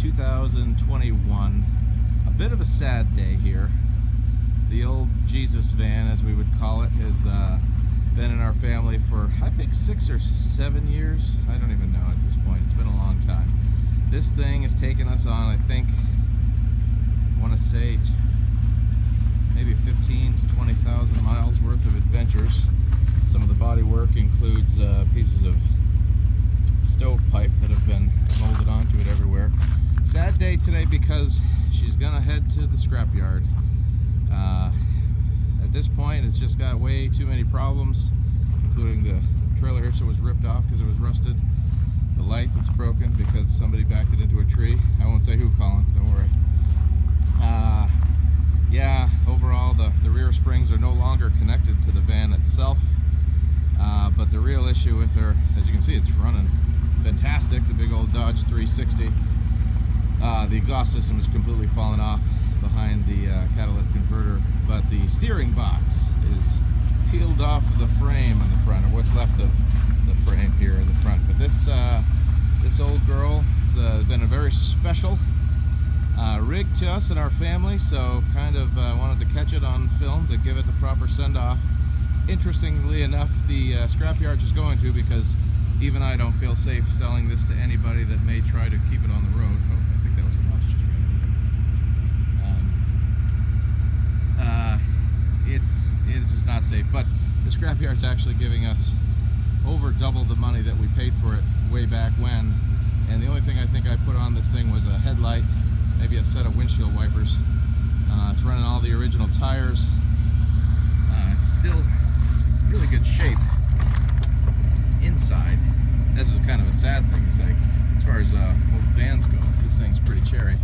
2021. A bit of a sad day here. The old Jesus van, as we would call it, has been in our family for, I think, 6 or 7 years. I don't even know at this point. It's been a long time. This thing has taken us on, I think, I want to say maybe 15 to 20,000 miles worth of adventures. Some of the body work includes pieces of stovepipe that have been molded onto it everywhere. Sad day today because she's gonna head to the scrapyard. At this point, it's just got way too many problems, including the trailer hitch that was ripped off because it was rusted, the light that's broken because somebody backed it into a tree. I won't say who, Colin, don't worry. Yeah, overall the rear springs are no longer connected to the van itself, but the real issue with her, as you can see, it's running fantastic, the big old Dodge 360. The exhaust system is completely fallen off behind the catalytic converter, but the steering box is peeled off the frame in the front, or what's left of the frame here in the front. But this old girl has been a very special rig to us and our family, so kind of wanted to catch it on film to give it the proper send-off. Interestingly enough, the scrapyard she's going to, because even I don't feel safe selling this to anybody that may try to keep it on the road. Oh, I think that was a ostrich. It's just not safe. But the scrapyard's actually giving us over double the money that we paid for it way back when. And the only thing I think I put on this thing was a headlight, maybe a set of windshield wipers. It's running all the original tires. It's still really good shape inside. This is kind of a sad thing. It's like, as far as old vans go, this thing's pretty cherry.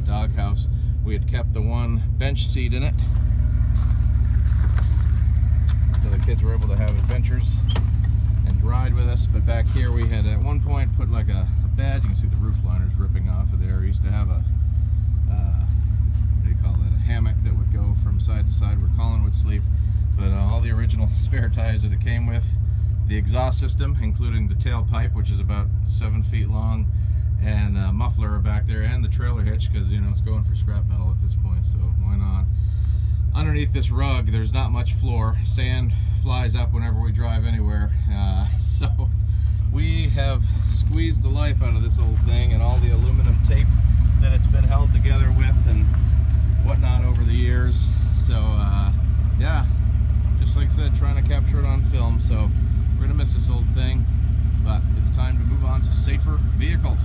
Doghouse. We had kept the one bench seat in it, so the kids were able to have adventures and ride with us. But back here we had at one point put like a bed. You can see the roof liners ripping off of there. We used to have a what do you call that? A hammock that would go from side to side where Colin would sleep. But all the original spare tires that it came with, the exhaust system, including the tailpipe, which is about 7 feet long, and muffler are back there, and the trailer hitch, because you know it's going for scrap metal at this point, so why not? Underneath this rug, there's not much floor. Sand flies up whenever we drive anywhere, so we have squeezed the life out of this old thing and all the aluminum tape that it's been held together with and whatnot over the years. So yeah, just like I said, trying to capture it on film. So we're gonna miss this old thing, but it's time to move on to safer vehicles.